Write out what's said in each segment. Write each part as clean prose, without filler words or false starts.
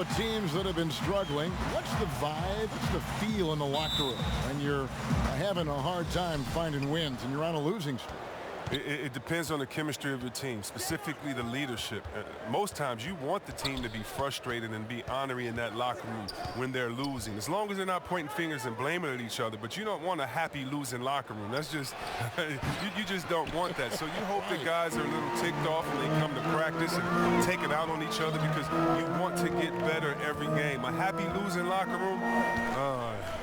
The teams that have been struggling, what's the vibe, what's the feel in the locker room when you're having a hard time finding wins and you're on a losing streak? It depends on the chemistry of your team, specifically the leadership. Most times you want the team to be frustrated and be ornery in that locker room when they're losing, as long as they're not pointing fingers and blaming at each other. But you don't want a happy losing locker room. That's just, you just don't want that. So you hope the guys are a little ticked off and they come to practice and take it out on each other because you want to get better every game. A happy losing locker room,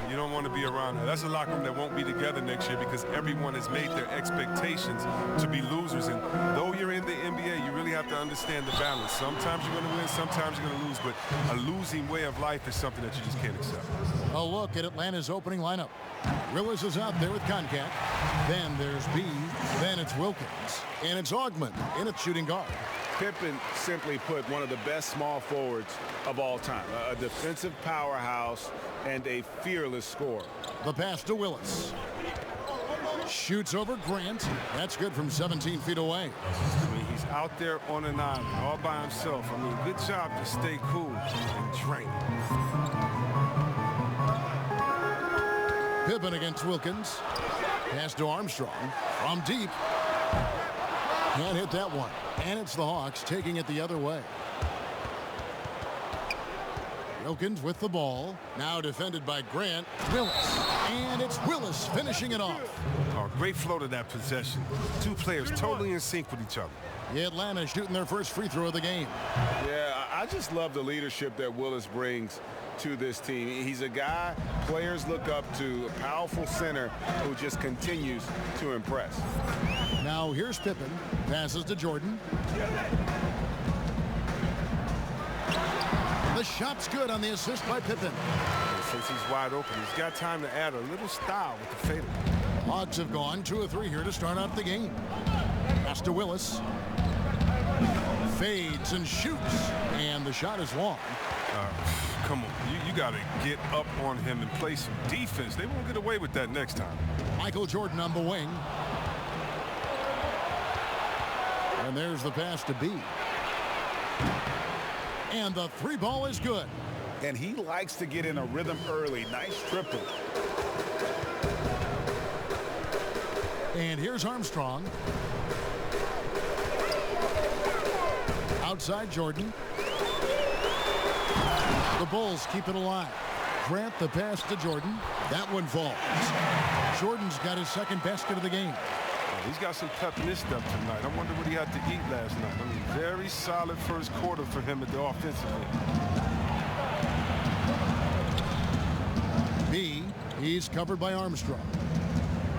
you don't want to be around that. That's a locker room that won't be together next year because everyone has made their expectations to be losers. And though you're in the NBA, you really have to understand the balance. Sometimes you're going to win, sometimes you're going to lose, but a losing way of life is something that you just can't accept. A look at Atlanta's opening lineup. Willis is out there with Concat. Then there's B. Then it's Wilkins. And it's Augmon in at shooting guard. Pippen, simply put, one of the best small forwards of all time. A defensive powerhouse and a fearless scorer. The pass to Willis. Shoots over Grant. That's good from 17 feet away. I mean, he's out there on an island all by himself. I mean, good job to stay cool and drink. Pippen against Wilkins. Pass to Armstrong from deep. Can't hit that one. And it's the Hawks taking it the other way. Wilkins with the ball. Now defended by Grant. Willis. And it's Willis finishing it off. Oh, great flow to that possession. Two players totally in sync with each other. Atlanta shooting their first free throw of the game. Yeah, I just love the leadership that Willis brings to this team. He's a guy players look up to, a powerful center who just continues to impress. Now here's Pippen. Passes to Jordan. The shot's good on the assist by Pippen. And since he's wide open, he's got time to add a little style with the fadeaway. Hawks have gone 2 of 3 here to start out the game. Pass to Willis. Fades and shoots. And the shot is long. Come on, you got to get up on him and play some defense. They won't get away with that next time. Michael Jordan on the wing. And there's the pass to B. And the three ball is good. And he likes to get in a rhythm early. Nice triple. And here's Armstrong. Outside Jordan. The Bulls keep it alive. Grant the pass to Jordan. That one falls. Jordan's got his second basket of the game. He's got some pep in his step tonight. I wonder what he had to eat last night. I mean, very solid first quarter for him at the offensive end. B, he's covered by Armstrong.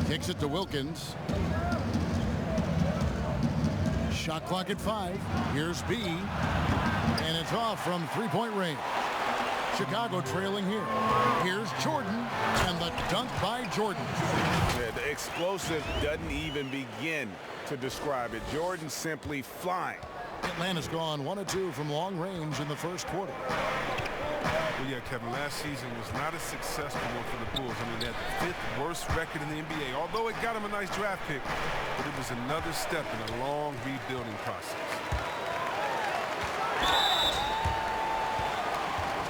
Kicks it to Wilkins. Shot clock at 5. Here's B. And it's off from three-point range. Chicago trailing here. Here's Jordan, and the dunk by Jordan. Yeah, the explosive doesn't even begin to describe it. Jordan simply flying. Atlanta's gone 1 of 2 from long range in the first quarter. Well, yeah, Kevin, last season was not a successful one for the Bulls. I mean, they had the 5th worst record in the NBA, although it got them a nice draft pick, but it was another step in a long rebuilding process.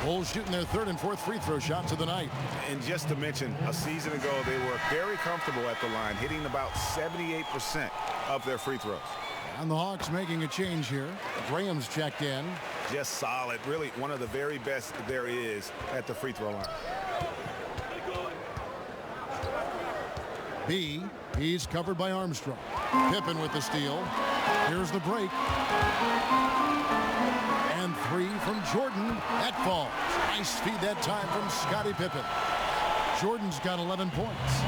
Bulls shooting their 3rd and 4th free throw shots of the night. And just to mention, a season ago, they were very comfortable at the line, hitting about 78% of their free throws. And the Hawks making a change here. Graham's checked in. Just solid. Really one of the very best there is at the free throw line. B, he's covered by Armstrong. Pippen with the steal. Here's the break. And 3 from Jordan. That falls. Nice feed that time from Scottie Pippen. Jordan's got 11 points.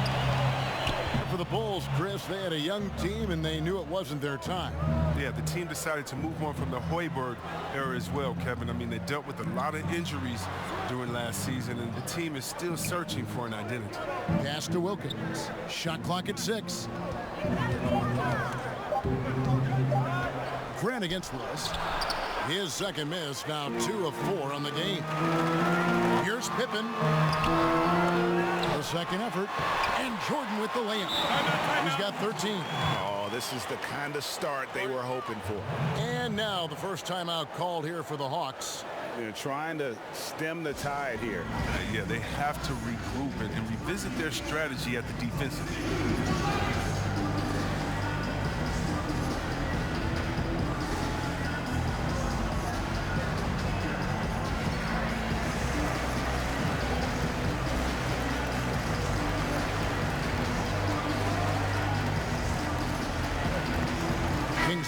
For the Bulls, Chris, they had a young team and they knew it wasn't their time. Yeah, the team decided to move on from the Hoiberg era as well, Kevin. I mean, they dealt with a lot of injuries during last season, and the team is still searching for an identity. Pass to Wilkins. Shot clock at 6. Grant against Willis. His second miss, now 2 of 4 on the game. Here's Pippen. The second effort. And Jordan with the layup. He's got 13. Oh, this is the kind of start they were hoping for. And now the first timeout called here for the Hawks. trying to stem the tide here. Yeah, they have to regroup and revisit their strategy at the defensive end.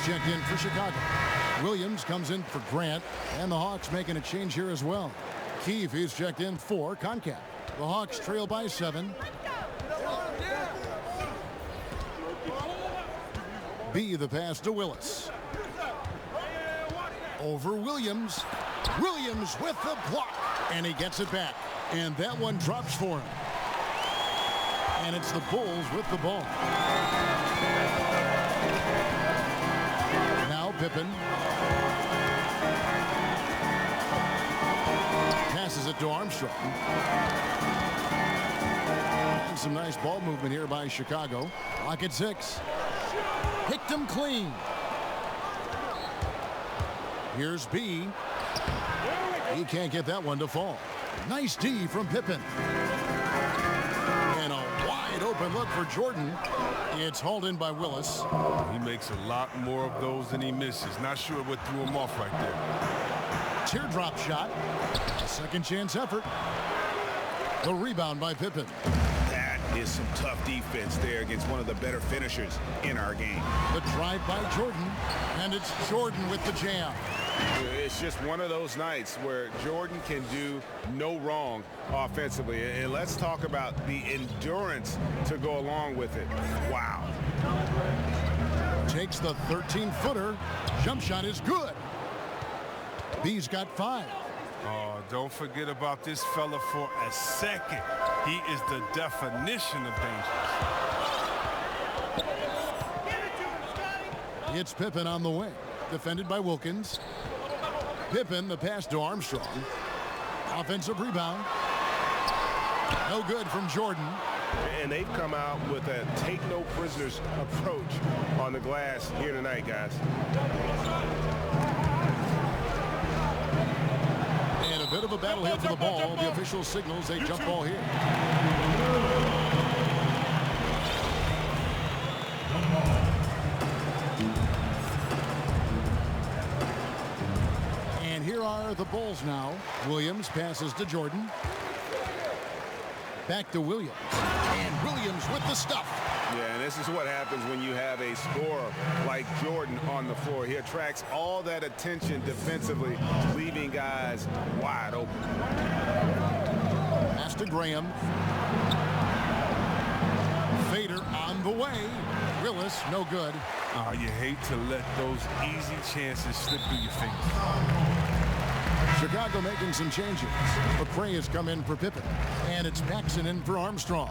Checked in for Chicago. Williams comes in for Grant, and the Hawks making a change here as well. Keefe is checked in for Concap. The Hawks trail by 7. B, the pass to Willis. Over Williams. Williams with the block, and he gets it back. And that one drops for him. And it's the Bulls with the ball. Pippen passes it to Armstrong. And some nice ball movement here by Chicago. Clock at 6. Picked him clean. Here's B. He can't get that one to fall. Nice D from Pippen. And a wide open look for Jordan. It's hauled in by Willis. He makes a lot more of those than he misses. Not sure what threw him off right there. Teardrop shot. A second chance effort. The rebound by Pippen. That is some tough defense there against one of the better finishers in our game. The drive by Jordan. And it's Jordan with the jam. It's just one of those nights where Jordan can do no wrong offensively. And let's talk about the endurance to go along with it. Wow. Takes the 13-footer. Jump shot is good. B's got 5. Oh, don't forget about this fella for a second. He is the definition of dangerous. It's Pippen on the wing. Defended by Wilkins. Pippen, the pass to Armstrong. Offensive rebound. No good from Jordan. And they've come out with a take no prisoners approach on the glass here tonight, guys. And a bit of a battle here for the ball. The official signals a jump ball here. Here are the Bulls now. Williams passes to Jordan. Back to Williams. And Williams with the stuff. Yeah, and this is what happens when you have a scorer like Jordan on the floor. He attracts all that attention defensively, leaving guys wide open. Pass to Graham. Fader on the way. Willis, no good. Oh, you hate to let those easy chances slip through your fingers. Chicago making some changes. McRae has come in for Pippen. And it's Paxson in for Armstrong.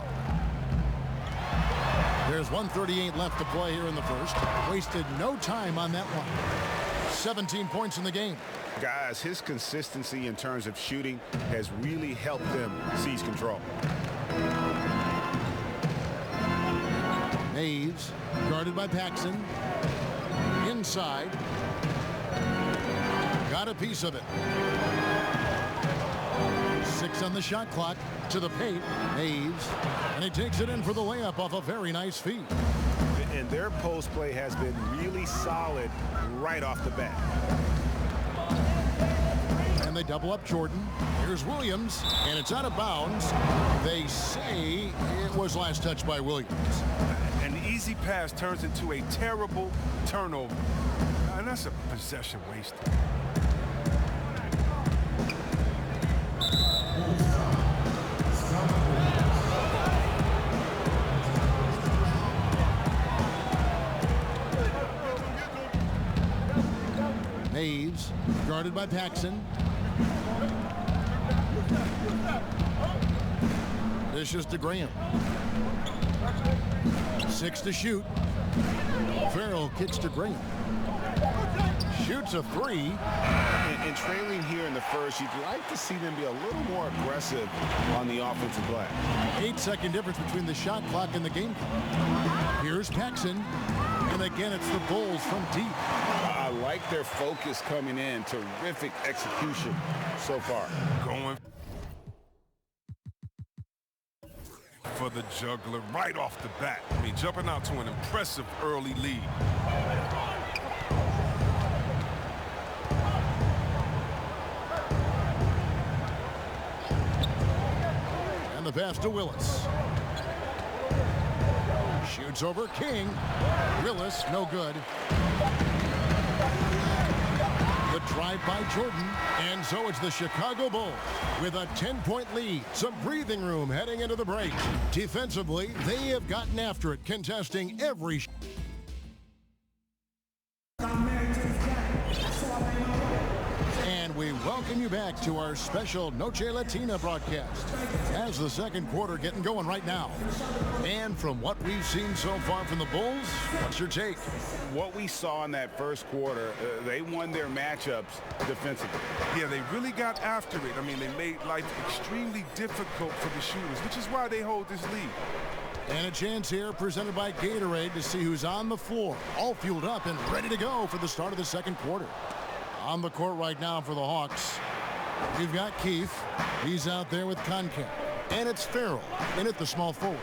There's 1:38 left to play here in the first. Wasted no time on that one. 17 points in the game. Guys, his consistency in terms of shooting has really helped them seize control. Maves, guarded by Paxson. Inside. Got a piece of it. 6 on the shot clock. To the paint. Maves. And he takes it in for the layup off a very nice feed. And their post play has been really solid right off the bat. And they double up Jordan. Here's Williams. And it's out of bounds. They say it was last touched by Williams. An easy pass turns into a terrible turnover. And that's a possession wasted. Maves, guarded by Paxson. This is to Graham. 6 to shoot. Farrell kicks to Graham. Shoots a 3. And trailing here in the first, you'd like to see them be a little more aggressive on the offensive glass. 8-second difference between the shot clock and the game clock. Here's Paxson. And again, it's the Bulls from deep. I like their focus coming in. Terrific execution so far. Going for the juggler right off the bat. I mean, jumping out to an impressive early lead. And the pass to Willis. Shoots over King. Willis, no good. The drive by Jordan, and so it's the Chicago Bulls with a 10-point lead. Some breathing room heading into the break. Defensively, they have gotten after it, contesting every and we welcome you back to our special Noche Latina broadcast as the second quarter getting going right now. And from what we've seen so far from the Bulls, what's your take? What we saw in that first quarter, they won their matchups defensively. Yeah, they really got after it. I mean, they made life extremely difficult for the shooters, which is why they hold this lead. And a chance here presented by Gatorade to see who's on the floor, all fueled up and ready to go for the start of the second quarter. On the court right now for the Hawks, we've got Keith. He's out there with Concat. And it's Farrell in at the small forward.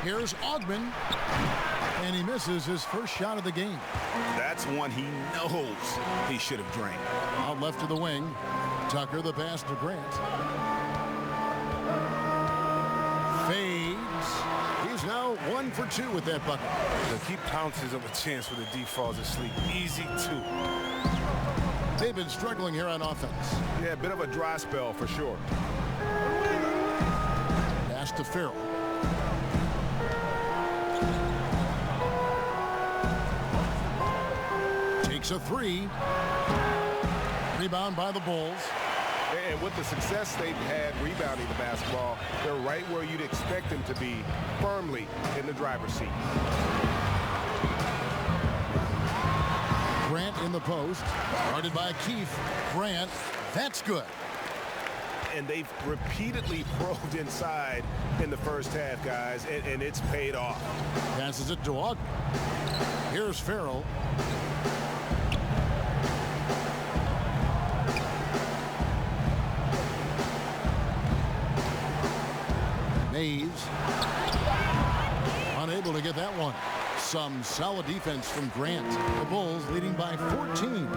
Here's Ogman. And he misses his first shot of the game. That's one he knows he should have drained. Out left to the wing. Tucker, the pass to Grant. Fades. He's now 1 for 2 with that bucket. He pounces of a chance when the D falls asleep. Easy two. They've been struggling here on offense. Yeah, a bit of a dry spell for sure. Pass to Farrell. Takes a three. Rebound by the Bulls. And with the success they've had rebounding the basketball, they're right where you'd expect them to be, firmly in the driver's seat. Grant in the post, guarded by Keith. Grant, that's good. And they've repeatedly probed inside in the first half, guys, and it's paid off. Passes it to Ogden. Here's Farrell. Maves. Unable to get that one. Some solid defense from Grant. The Bulls leading by 14.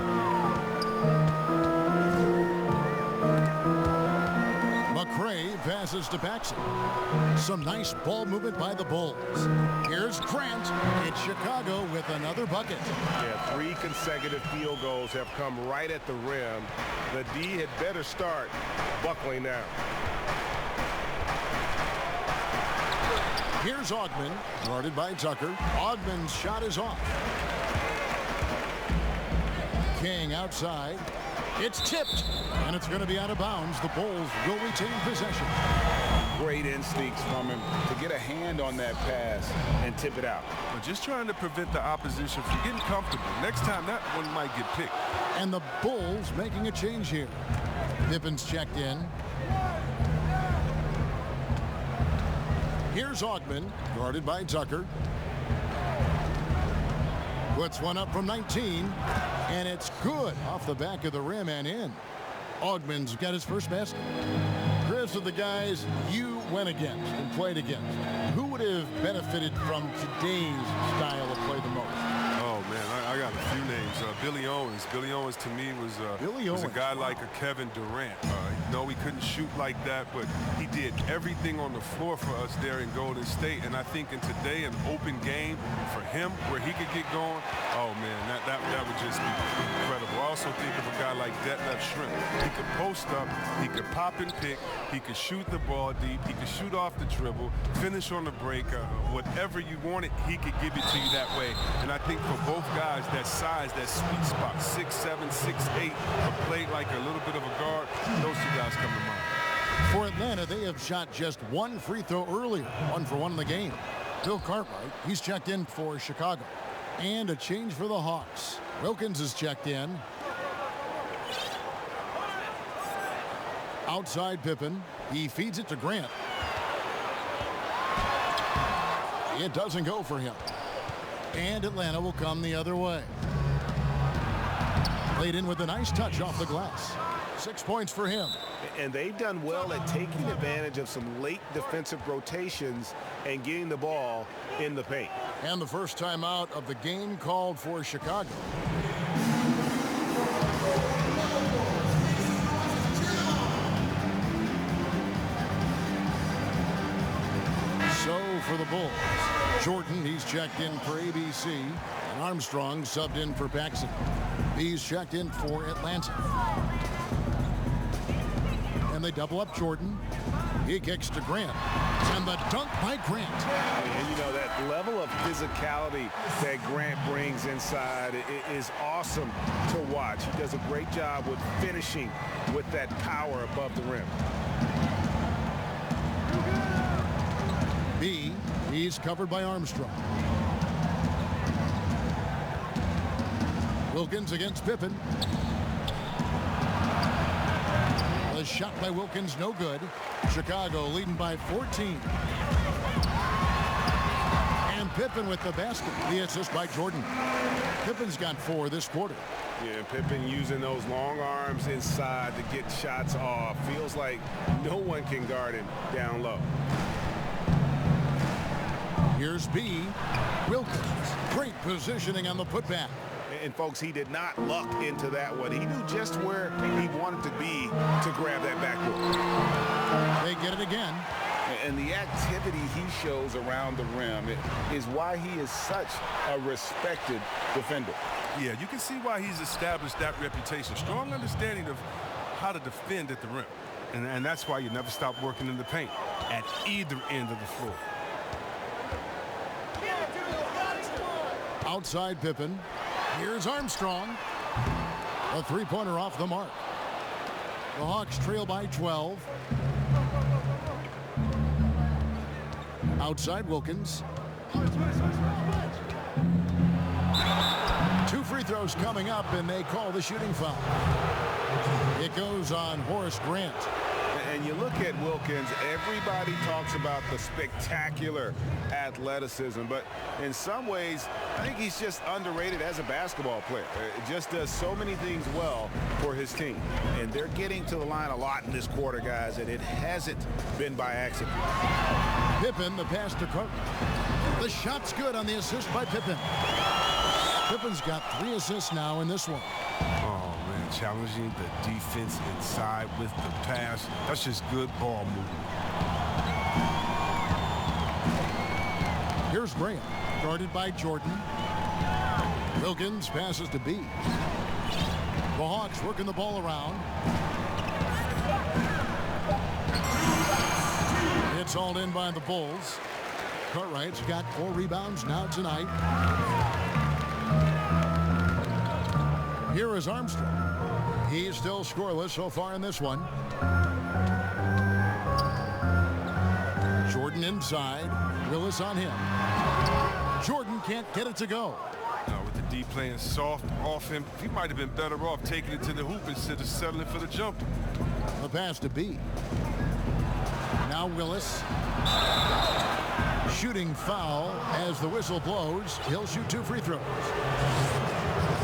McCray passes to Paxson. Some nice ball movement by the Bulls. Here's Grant. It's Chicago with another bucket. Yeah, 3 consecutive field goals have come right at the rim. The D had better start buckling down. Here's Ogman, guarded by Tucker. Ogman's shot is off. King outside. It's tipped, and it's going to be out of bounds. The Bulls will retain possession. Great instincts from him to get a hand on that pass and tip it out. But just trying to prevent the opposition from getting comfortable. Next time, that one might get picked. And the Bulls making a change here. Pippen's checked in. Here's Ogman, guarded by Tucker. Puts one up from 19, and it's good off the back of the rim and in. Ogman's got his first basket. Chris, of the guys you went against and played against, who would have benefited from today's style of play the most? Oh, man, I got a few names. Billy Owens. Billy Owens, to me, was a guy like a Kevin Durant. No, he couldn't shoot like that, but he did everything on the floor for us there in Golden State. And I think in today, an open game for him where he could get going, oh, man, that would just be incredible. I also think of a guy like Detlef Shrimp. He could post up, he could pop and pick, he could shoot the ball deep, he could shoot off the dribble, finish on the break. Whatever you wanted, he could give it to you that way. And I think for both guys, that size, that sweet spot, 6'7", 6'8", but played like a little bit of a guard, those two guys come to mind. For Atlanta, they have shot just one free throw earlier, 1 for 1 in the game. Bill Cartwright, he's checked in for Chicago. And a change for the Hawks. Wilkins is checked in. Outside Pippen. He feeds it to Grant. It doesn't go for him. And Atlanta will come the other way. Played in with a nice touch off the glass. 6 points for him. And they've done well at taking advantage of some late defensive rotations and getting the ball in the paint. And the first timeout of the game called for Chicago. So for the Bulls, Jordan, he's checked in for ABC, and Armstrong subbed in for Paxson. He's checked in for Atlanta. And they double up Jordan. He kicks to Grant. And the dunk by Grant. And you know, that level of physicality that Grant brings inside is awesome to watch. He does a great job with finishing with that power above the rim. B, he's covered by Armstrong. Wilkins against Pippen. The shot by Wilkins, no good. Chicago leading by 14. And Pippen with the basket. The assist by Jordan. Pippen's got 4 this quarter. Yeah, Pippen using those long arms inside to get shots off. Feels like no one can guard him down low. Here's B. Wilkins. Great positioning on the putback. And folks, he did not luck into that one. He knew just where he wanted to be to grab that backboard. They get it again. And the activity he shows around the rim is why he is such a respected defender. Yeah, you can see why he's established that reputation. Strong understanding of how to defend at the rim. And that's why you never stop working in the paint at either end of the floor. Outside Pippen. Here's Armstrong. A three-pointer off the mark. The Hawks trail by 12. Outside Wilkins. 2 free throws coming up, and they call the shooting foul. It goes on Horace Grant. And you look at Wilkins, everybody talks about the spectacular athleticism, but in some ways, I think he's just underrated as a basketball player. It just does so many things well for his team. And they're getting to the line a lot in this quarter, guys, and it hasn't been by accident. Pippen, the pass to Carter. The shot's good on the assist by Pippen. Pippen's got 3 assists now in this one. Oh, man, challenging the defense inside with the pass. That's just good ball movement. Here's Graham, guarded by Jordan. Wilkins passes to B. The Hawks working the ball around. It's hauled in by the Bulls. Cartwright's got 4 rebounds now tonight. Here is Armstrong. He's still scoreless so far in this one. Jordan inside. Willis on him. Jordan can't get it to go. Now with the D playing soft off him, he might have been better off taking it to the hoop instead of settling for the jumper. The pass to B. Now Willis. Shooting foul as the whistle blows. He'll shoot 2 free throws.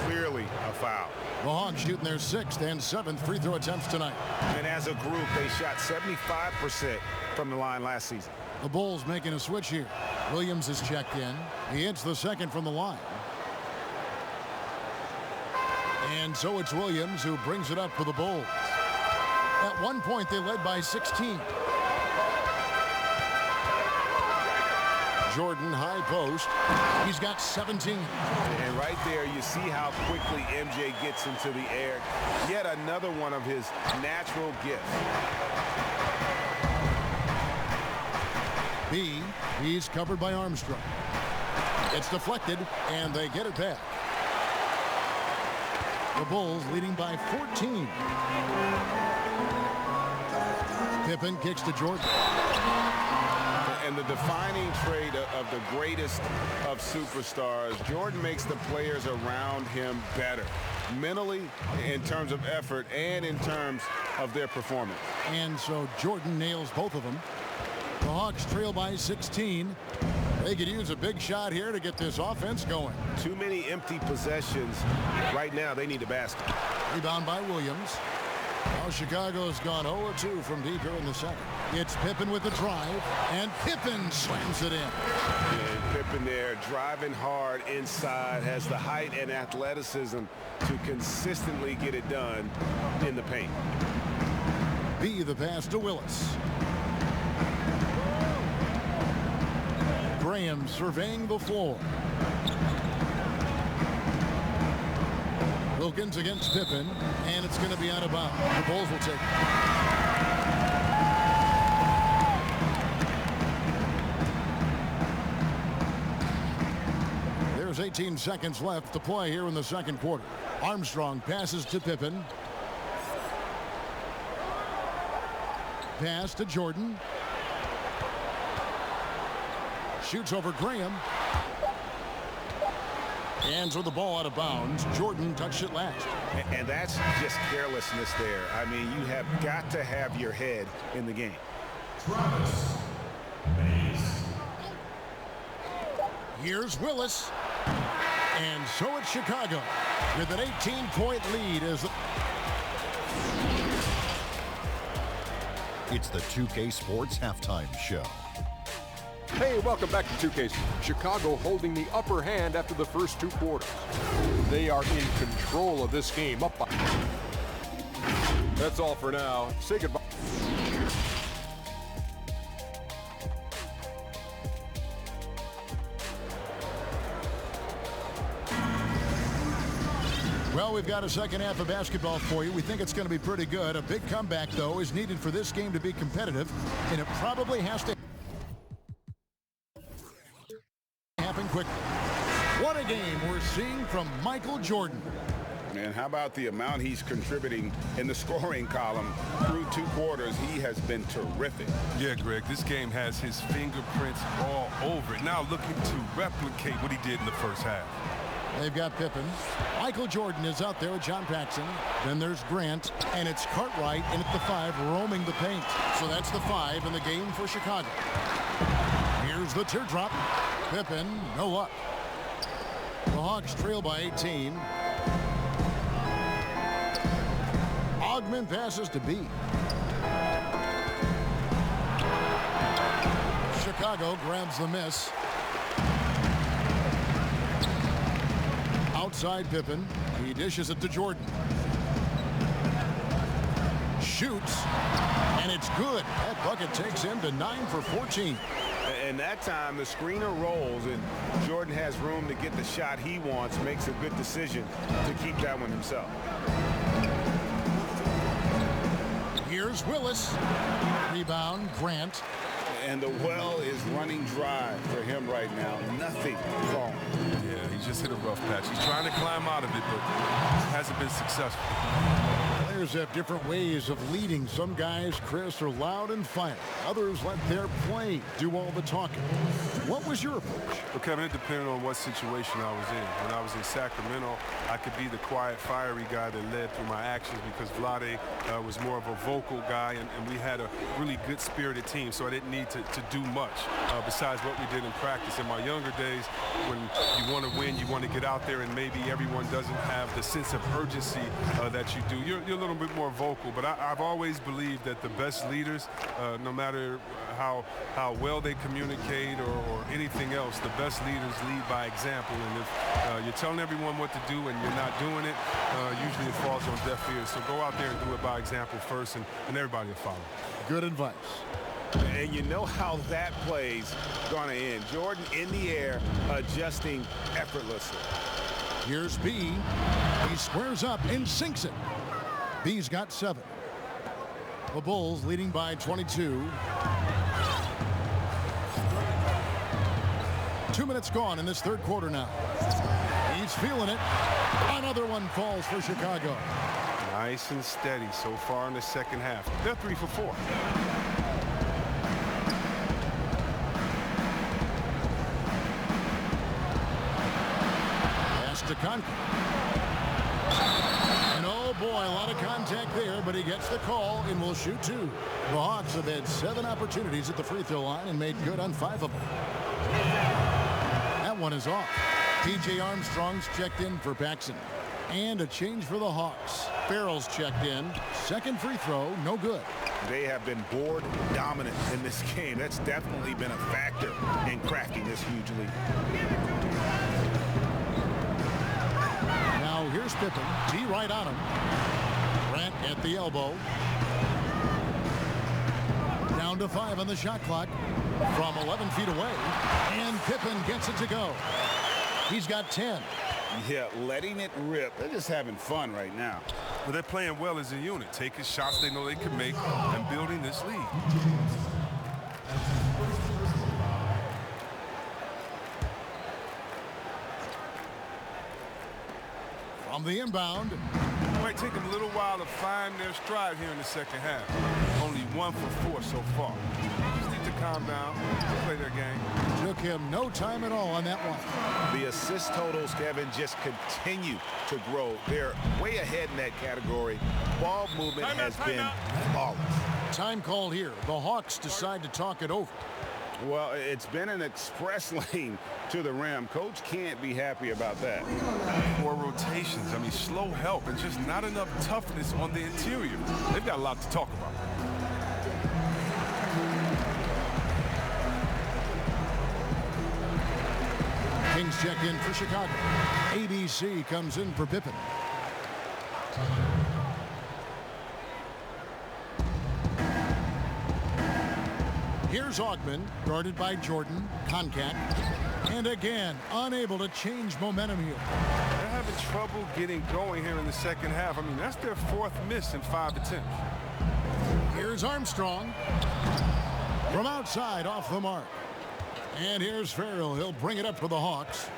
Clearly a foul. The Hawks shooting their 6th and 7th free throw attempts tonight. And as a group, they shot 75% from the line last season. The Bulls making a switch here. Williams is checked in. He hits the 2nd from the line. And so it's Williams who brings it up for the Bulls. At one point, they led by 16. Jordan, high post. He's got 17. And right there, you see how quickly MJ gets into the air. Yet another one of his natural gifts. B, he's covered by Armstrong. It's deflected, and they get it back. The Bulls leading by 14. Pippen kicks to Jordan. And the defining trait of the greatest of superstars, Jordan makes the players around him better, mentally, in terms of effort, and in terms of their performance. And so Jordan nails both of them. The Hawks trail by 16. They could use a big shot here to get this offense going. Too many empty possessions. Right now, they need a basket. Rebound by Williams. Now Chicago's gone 0-2 from deep here in the second. It's Pippen with the drive, and Pippen slams it in. And Pippen there driving hard inside, has the height and athleticism to consistently get it done in the paint. B the pass to Willis. Graham surveying the floor. Wilkins against Pippen, and it's going to be out of bounds. The Bulls will take it. There's 18 seconds left to play here in the second quarter. Armstrong passes to Pippen. Pass to Jordan. Shoots over Graham. Hands with the ball out of bounds. Jordan touched it last. And that's just carelessness there. I mean, you have got to have your head in the game. Here's Willis. And so it's Chicago with an 18-point lead. It's the 2K Sports Halftime Show. Hey, welcome back to 2K. Chicago holding the upper hand after the first two quarters. They are in control of this game. Up by. That's all for now. Say goodbye. Well, we've got a second half of basketball for you. We think it's going to be pretty good. A big comeback, though, is needed for this game to be competitive, and it probably has to happen quickly. What a game we're seeing from Michael Jordan. And how about the amount he's contributing in the scoring column through two quarters? He has been terrific. Yeah, Greg, this game has his fingerprints all over it. Now looking to replicate what he did in the first half. They've got Pippen. Michael Jordan is out there with John Paxson. Then there's Grant, and it's Cartwright in at the 5 roaming the paint. So that's the 5 in the game for Chicago. Here's the teardrop. Pippen, no luck. The Hawks trail by 18. Ogman passes to B. Chicago grabs the miss. Outside Pippen. He dishes it to Jordan. Shoots. And it's good. That bucket takes him to 9 for 14. And that time the screener rolls and Jordan has room to get the shot he wants, makes a good decision to keep that one himself. Here's Willis. Rebound, Grant. And the well is running dry for him right now. Nothing wrong. Yeah, he just hit a rough patch. He's trying to climb out of it, but hasn't been successful. Players have different ways of leading. Some guys, Chris, are loud and fiery. Others let their play do all the talking. What was your approach? Well, Kevin, it depended on what situation I was in. When I was in Sacramento, I could be the quiet, fiery guy that led through my actions because Vlade was more of a vocal guy, and we had a really good spirited team, so I didn't need to do much besides what we did in practice. In my younger days, when you want to win, you want to get out there, and maybe everyone doesn't have the sense of urgency that you do. You're a little bit more vocal, but I've always believed that the best leaders, no matter how well they communicate or anything else, the best leaders lead by example. And if you're telling everyone what to do and you're not doing it, usually it falls on deaf ears. So go out there and do it by example first, and everybody will follow. Good advice. And you know how that play's going to end. Jordan in the air, adjusting effortlessly. Here's B. He squares up and sinks it. B's got 7. The Bulls leading by 22. 2 minutes gone in this third quarter now. He's feeling it. Another one falls for Chicago. Nice and steady so far in the second half. They're 3 for 4. Pass to Conklin. And oh boy, a lot of contact there, but he gets the call and will shoot 2. The Hawks have had 7 opportunities at the free throw line and made good on 5 of them. That one is off. T.J. Armstrong's checked in for Paxson. And a change for the Hawks. Farrell's checked in. Second free throw, no good. They have been board dominant in this game. That's definitely been a factor in cracking this huge lead. Now here's Pippen. D right on him. Grant at the elbow. Down to 5 on the shot clock from 11 feet away. And Pippen gets it to go. He's got 10. Yeah, letting it rip. They're just having fun right now. But they're playing well as a unit, taking shots they know they can make and building this lead. From the inbound. It might take them a little while to find their stride here in the second half. Only 1 for 4 so far. Just need to calm down, play their game. Took him no time at all on that one. The assist totals, Kevin, just continue to grow. They're way ahead in that category. Ball movement has been flawless. Time called here. The Hawks decide to talk it over. Well, it's been an express lane to the rim. Coach can't be happy about that. 4 rotations. I mean, slow help and just not enough toughness on the interior. They've got a lot to talk about. Kings check in for Chicago. ABC comes in for Pippen. Here's Augman, guarded by Jordan. Concat. And again, unable to change momentum here. They're having trouble getting going here in the second half. I mean, that's their 4th miss in 5 attempts. Here's Armstrong. From outside, off the mark. And here's Farrell. He'll bring it up for the Hawks.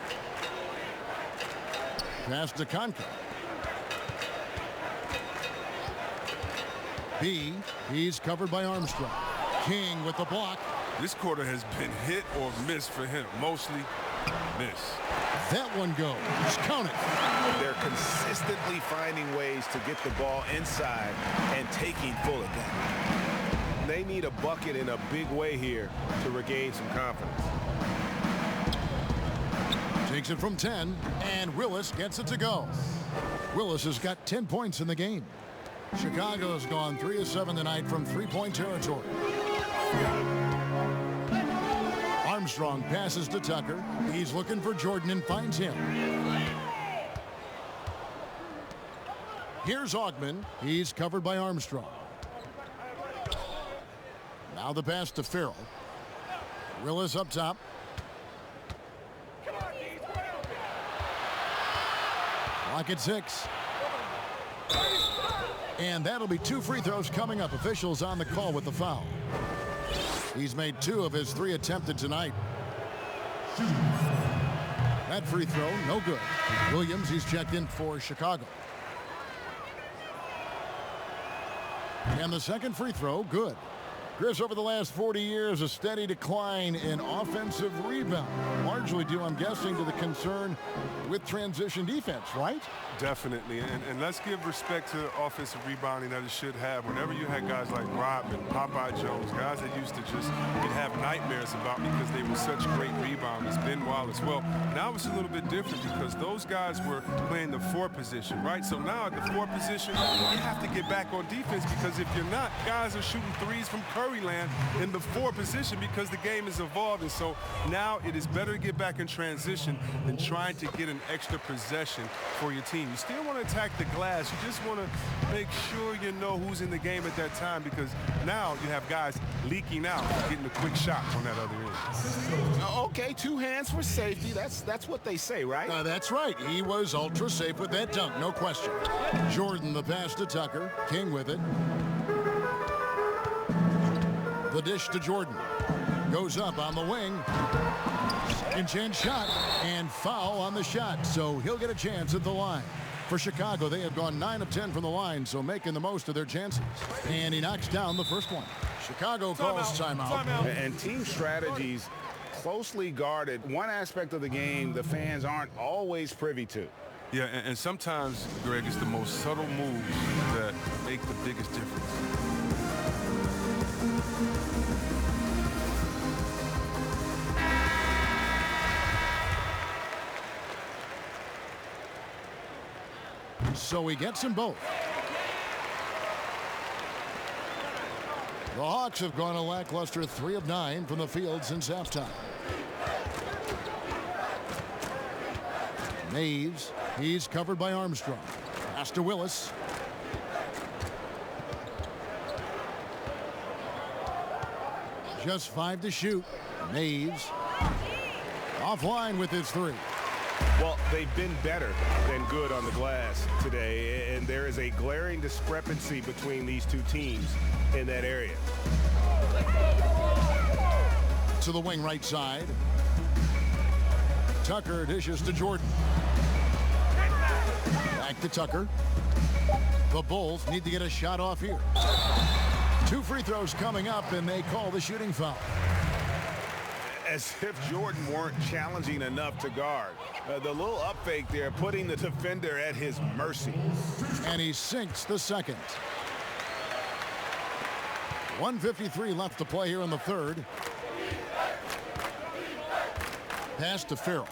Pass to Concat. B. He's covered by Armstrong. King with the block. This quarter has been hit or miss for him. Mostly miss. That one goes. Count it. They're consistently finding ways to get the ball inside and taking full advantage. They need a bucket in a big way here to regain some confidence. Takes it from 10, and Willis gets it to go. Willis has got 10 points in the game. Chicago's gone 3 of 7 tonight from three-point territory. Armstrong passes to Tucker. He's looking for Jordan and finds him. Here's Augman. He's covered by Armstrong. Now the pass to Farrell. Willis up top. Clock at 6. And that'll be 2 free throws coming up. Officials on the call with the foul. He's made 2 of his 3 attempted tonight. That free throw, no good. Williams, he's checked in for Chicago. And the second free throw, good. Chris, over the last 40 years, a steady decline in offensive rebound. Largely due, I'm guessing, to the concern with transition defense, right? Definitely. And let's give respect to the offensive rebounding that it should have. Whenever you had guys like Rodman, Popeye Jones, guys that used to just you'd have nightmares about because they were such great rebounders, Ben Wallace. Well, now it's a little bit different because those guys were playing the 4 position, right? So now at the 4 position, you have to get back on defense because if you're not, guys are shooting threes from Curry land in the 4 position because the game is evolving. So now it is better to get back in transition than trying to get an extra possession for your team. You still want to attack the glass. You just want to make sure you know who's in the game at that time because now you have guys leaking out, getting a quick shot on that other end. Okay, 2 hands for safety. That's what they say, right? That's right. He was ultra safe with that dunk, no question. Jordan the pass to Tucker. King with it. The dish to Jordan. Goes up on the wing. Second chance shot and foul on the shot. So he'll get a chance at the line. For Chicago, they have gone 9 of 10 from the line, so making the most of their chances. And he knocks down the first one. Chicago calls timeout. And team strategies closely guarded. One aspect of the game the fans aren't always privy to. Yeah, and sometimes, Greg, it's the most subtle moves that make the biggest difference. so he gets them both. The Hawks have gone a lackluster 3 of 9 from the field since halftime. Mays, he's covered by Armstrong. Pass to Willis. Just 5 to shoot. Mays offline with his 3. Well, they've been better than good on the glass today, and there is a glaring discrepancy between these two teams in that area. To the wing right side. Tucker dishes to Jordan. Back to Tucker. The Bulls need to get a shot off here. 2 free throws coming up, and they call the shooting foul. As if Jordan weren't challenging enough to guard. The little up fake there, putting the defender at his mercy. And he sinks the second. 1:53 left to play here in the third. Pass to Farrell.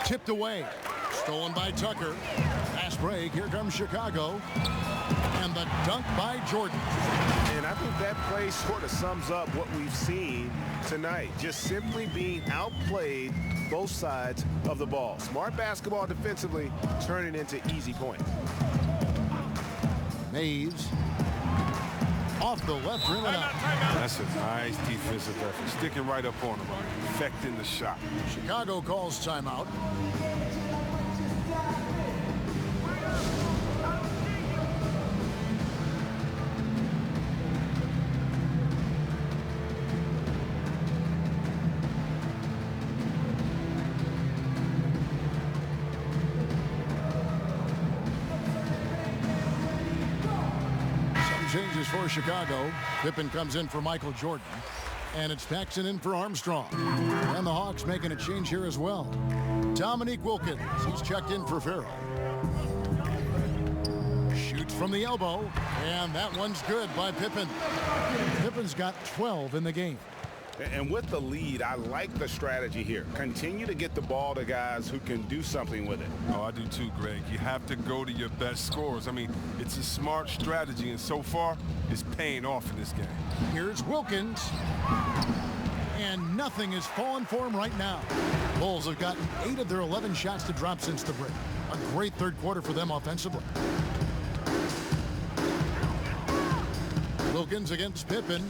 Tipped away. Stolen by Tucker. Fast break. Here comes Chicago. And the dunk by Jordan. And I think that play sort of sums up what we've seen tonight. Just simply being outplayed both sides of the ball. Smart basketball defensively, turning into easy points. Mays. Off the left rim and out. That's a nice defensive effort. Sticking right up on him, affecting the shot. Chicago calls timeout. Changes for Chicago. Pippen comes in for Michael Jordan. And it's Paxson in for Armstrong. And the Hawks making a change here as well. Dominique Wilkins. He's checked in for Farrell. Shoots from the elbow. And that one's good by Pippen. Pippen's got 12 in the game. And with the lead, I like the strategy here. Continue to get the ball to guys who can do something with it. Oh, I do too, Greg. You have to go to your best scorers. I mean, it's a smart strategy, and so far, it's paying off in this game. Here's Wilkins. And nothing is falling for him right now. Bulls have gotten 8 of their 11 shots to drop since the break. A great third quarter for them offensively. Wilkins against Pippen.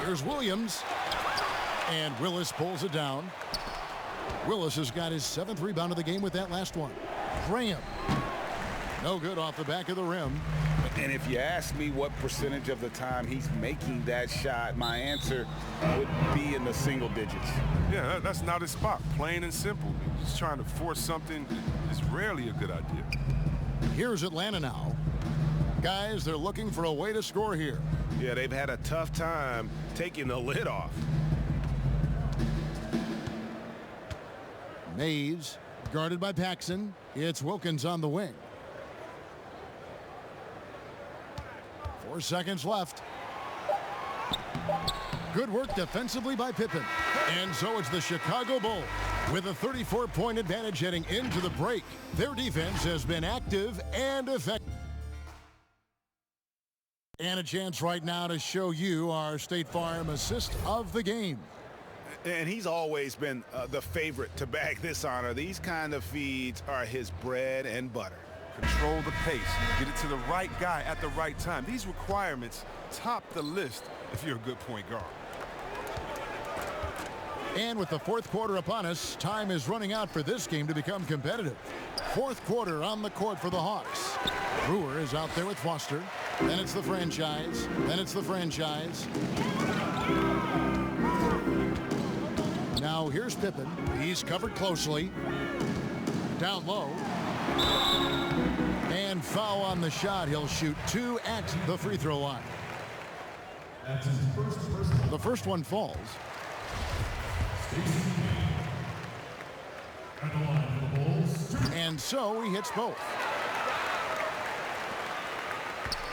Here's Williams. And Willis pulls it down. Willis has got his 7th rebound of the game with that last one. Graham. No good off the back of the rim. And if you ask me what percentage of the time he's making that shot, my answer would be in the single digits. Yeah, that's not his spot. Plain and simple. Just trying to force something is rarely a good idea. Here's Atlanta now. Guys, they're looking for a way to score here. Yeah, they've had a tough time taking the lid off. Mays, guarded by Paxson. It's Wilkins on the wing. 4 seconds left. Good work defensively by Pippen. And so it's the Chicago Bulls with a 34-point advantage heading into the break. Their defense has been active and effective. And a chance right now to show you our State Farm assist of the game. And he's always been the favorite to bag this honor. These kind of feeds are his bread and butter. Control the pace. Get it to the right guy at the right time. These requirements top the list if you're a good point guard. And with the fourth quarter upon us, time is running out for this game to become competitive. Fourth quarter on the court for the Hawks. Brewer is out there with Foster. Then it's the franchise. Then it's the franchise. Now here's Pippen. He's covered closely. Down low. And foul on the shot. He'll shoot 2 at the free throw line. The first one falls. And so he hits both.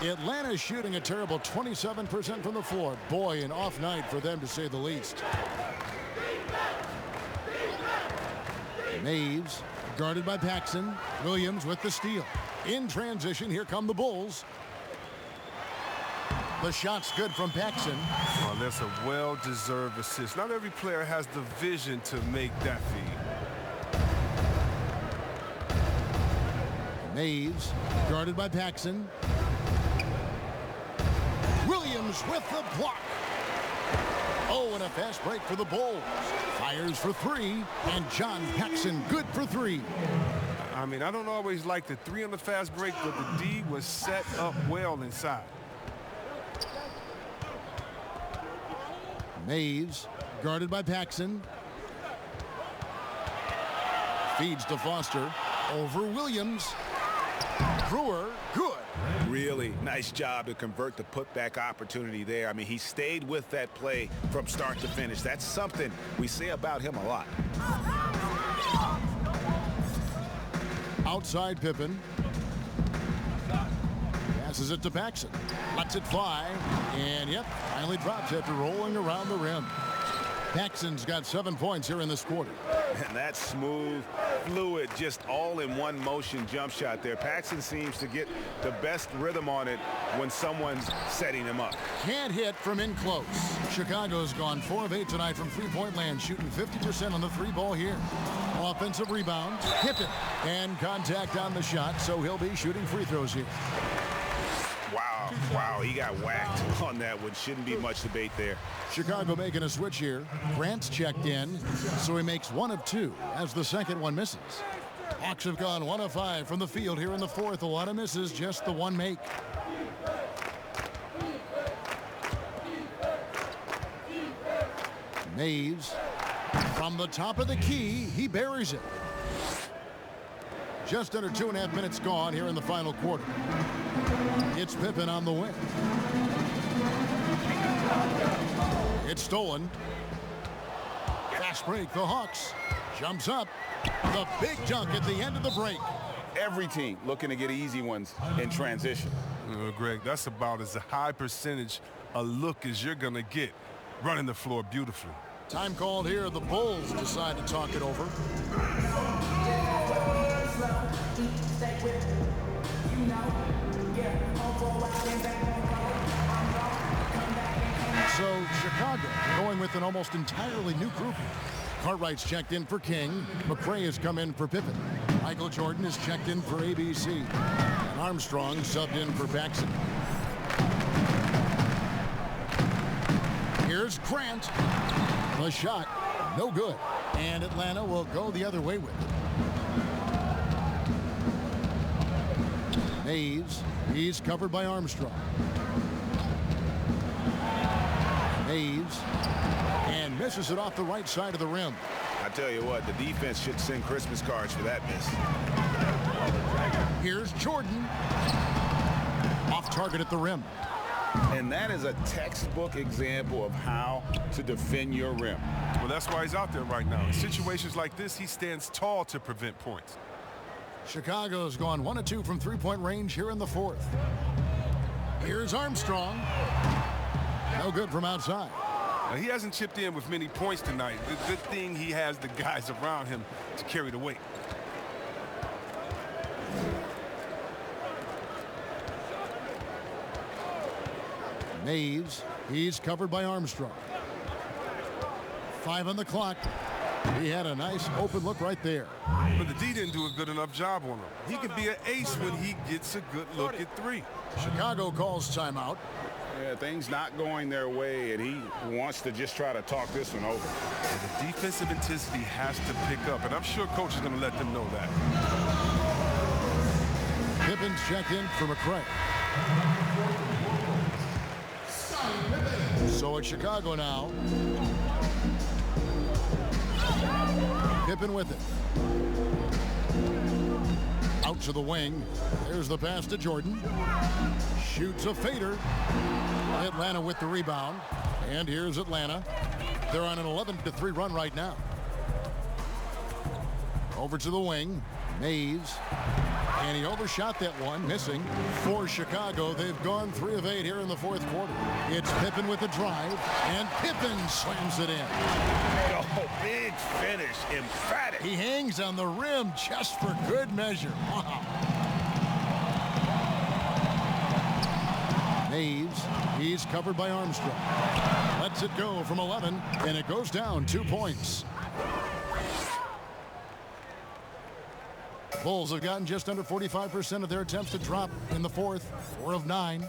Atlanta's shooting a terrible 27% from the floor. Boy, an off night for them to say the least. Maves guarded by Paxson. Williams with the steal. In transition, here come the Bulls. The shot's good from Paxson. Oh, that's a well-deserved assist. Not every player has the vision to make that feed. Maves guarded by Paxson. Williams with the block. Oh, and a fast break for the Bulls. Fires for three, and John Paxson good for three. I mean, I don't always like the three on the fast break, but the D was set up well inside. Maves guarded by Paxson. Feeds to Foster. Over Williams. Brewer, good. Really nice job to convert the putback opportunity there. I mean, he stayed with that play from start to finish. That's something we say about him a lot. Outside Pippen. Passes it to Paxson. Lets it fly. And yep, finally drops after rolling around the rim. Paxson's got 7 points here in this quarter. And that smooth, fluid, just all in one motion jump shot there. Paxson seems to get the best rhythm on it when someone's setting him up. Can't hit from in close. Chicago's gone 4 of 8 tonight from three-point land, shooting 50% on the three ball here. Offensive rebound. Pippen. And contact on the shot, so he'll be shooting free throws here. Wow, he got whacked on that one. Shouldn't be much debate there. Chicago making a switch here. Grant's checked in, so he makes 1 of 2 as the second one misses. Hawks have gone 1 of 5 from the field here in the fourth. A lot of misses, just the one make. Maves from the top of the key, he buries it. Just under 2.5 minutes gone here in the final quarter. It's Pippen on the wing. It's stolen. Fast break, the Hawks. Jumps up. The big dunk at the end of the break. Every team looking to get easy ones in transition. Greg, that's about as a high percentage a look as you're going to get running the floor beautifully. Time called here. The Bulls decide to talk it over. So Chicago going with an almost entirely new group. Cartwright's checked in for King. McRae has come in for Pippen. Michael Jordan is checked in for ABC. And Armstrong subbed in for Paxson. Here's Grant. The shot, no good. And Atlanta will go the other way with it. Maves, he's covered by Armstrong. Maves, and misses it off the right side of the rim. I tell you what, the defense should send Christmas cards for that miss. Here's Jordan. Off target at the rim. And that is a textbook example of how to defend your rim. Well, that's why he's out there right now. In situations like this, he stands tall to prevent points. Chicago's gone 1 of 2 from three-point range here in the fourth. Here's Armstrong. No good from outside. Now, he hasn't chipped in with many points tonight. The good thing he has the guys around him to carry the weight. Maves, he's covered by Armstrong. 5 on the clock. He had a nice open look right there. But the D didn't do a good enough job on him. He could be an ace when he gets a good look at three. Chicago calls timeout. Yeah, things not going their way, and he wants to just try to talk this one over. And the defensive intensity has to pick up, and I'm sure coach is going to let them know that. Pippen's checked in for McRae. So it's Chicago now. Pippen with it. Out to the wing. There's the pass to Jordan. Shoots a fader. Atlanta with the rebound. And here's Atlanta. They're on an 11-3 run right now. Over to the wing. Maves. And he overshot that one, missing. For Chicago, they've gone 3 of 8 here in the fourth quarter. It's Pippen with the drive, and Pippen slams it in. Oh, big finish, emphatic. He hangs on the rim just for good measure. Wow. Maves, he's covered by Armstrong. Lets it go from 11, and it goes down 2 points. Bulls have gotten just under 45% of their attempts to drop in the fourth, 4 of 9.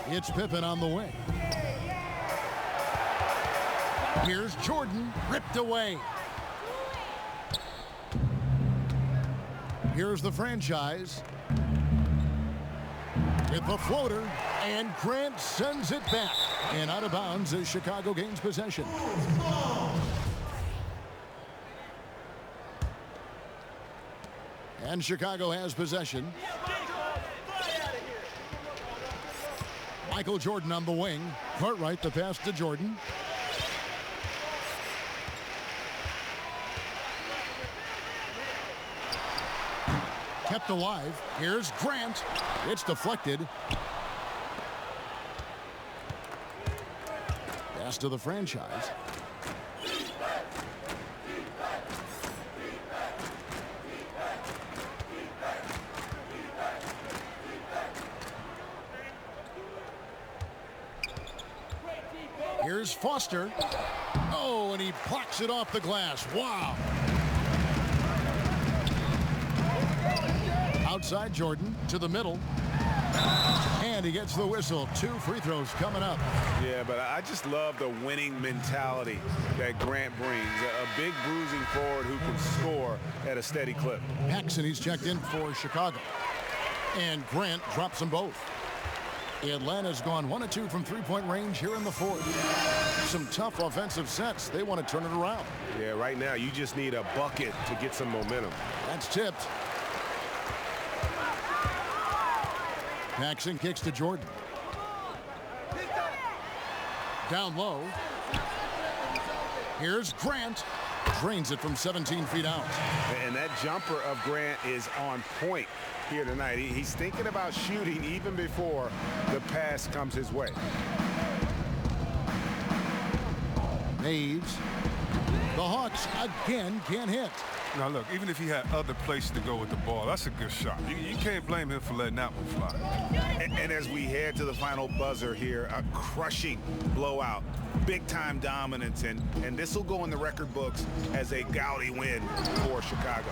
It's Pippen on the wing. Here's Jordan, ripped away. Here's the franchise with the floater, and Grant sends it back. And out of bounds as Chicago gains possession. And Chicago has possession. Michael Jordan on the wing. Cartwright, the pass to Jordan. Kept alive. Here's Grant. It's deflected. Pass to the franchise. Here's Foster. Oh, and he plucks it off the glass. Wow. Outside Jordan to the middle. And he gets the whistle. 2 free throws coming up. Yeah, but I just love the winning mentality that Grant brings. A big bruising forward who can score at a steady clip. Paxson, he's checked in for Chicago. And Grant drops them both. Atlanta's gone 1 of 2 from three-point range here in the fourth. Some tough offensive sets. They want to turn it around. Yeah, right now you just need a bucket to get some momentum. That's tipped. Paxson kicks to Jordan. Down low. Here's Grant. Drains it from 17 feet out. And that jumper of Grant is on point here tonight. He's thinking about shooting even before the pass comes his way. Maves. The Hawks again can't hit. Now, look, even if he had other places to go with the ball, that's a good shot. You can't blame him for letting that one fly. And as we head to the final buzzer here, a crushing blowout. Big-time dominance, and this will go in the record books as a gaudy win for Chicago.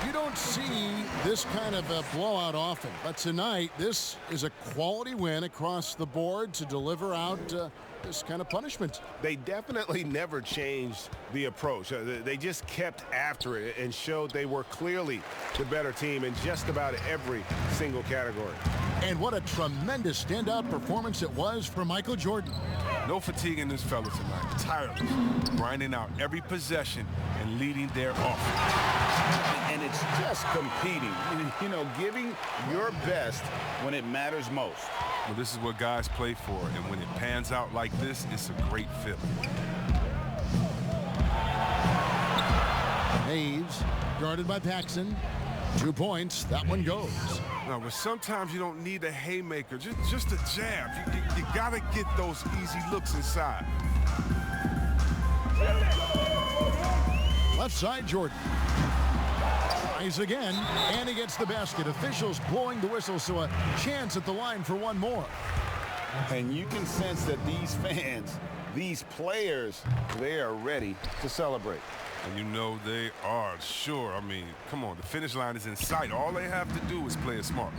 You don't see this kind of a blowout often, but tonight this is a quality win across the board to deliver out this kind of punishment. They definitely never changed the approach. They just kept after it and showed they were clearly the better team in just about every single category. And what a tremendous standout performance it was for Michael Jordan. No fatigue in this fella tonight. Tireless, grinding out every possession and leading their offense. And it's just competing, you know, giving your best when it matters most. Well, this is what guys play for, and when it pans out like this, it's a great feeling. Maves, guarded by Paxson. 2 points. That one goes. No, but sometimes you don't need a haymaker, just a jab. You got to get those easy looks inside. Left side, Jordan. Tries again, and he gets the basket. Officials blowing the whistle, so a chance at the line for one more. And you can sense that these fans, these players, they are ready to celebrate. And you know they are, sure. I mean, come on, the finish line is in sight. All they have to do is play it smart.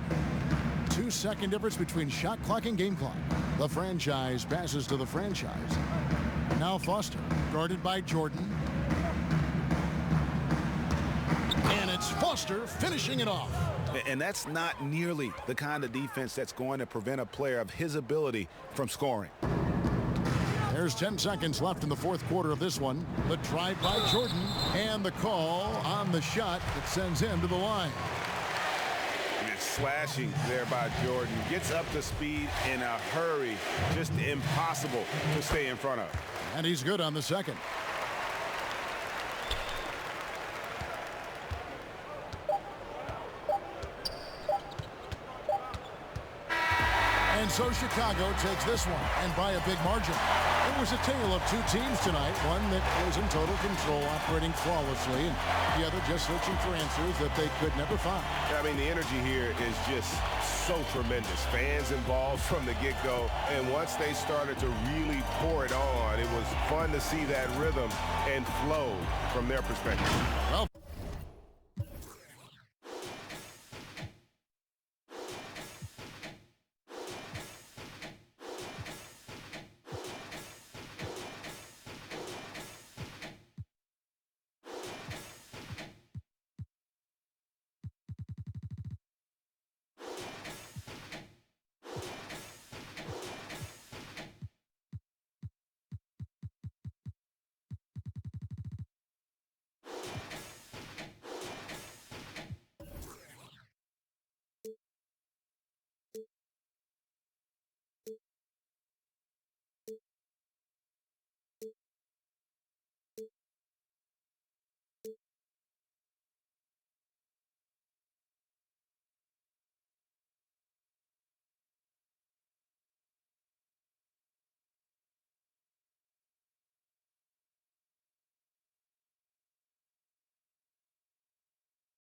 2-second difference between shot clock and game clock. The franchise passes to the franchise. Now Foster, guarded by Jordan. And it's Foster finishing it off. And that's not nearly the kind of defense that's going to prevent a player of his ability from scoring. There's 10 seconds left in the fourth quarter of this one. The drive by Jordan and the call on the shot that sends him to the line. And it's slashing there by Jordan. Gets up to speed in a hurry. Just impossible to stay in front of. And he's good on the second. And so Chicago takes this one, and by a big margin. It was a tale of two teams tonight, one that was in total control, operating flawlessly, and the other just searching for answers that they could never find. I mean, the energy here is just so tremendous. Fans involved from the get-go, and once they started to really pour it on, it was fun to see that rhythm and flow from their perspective. Well,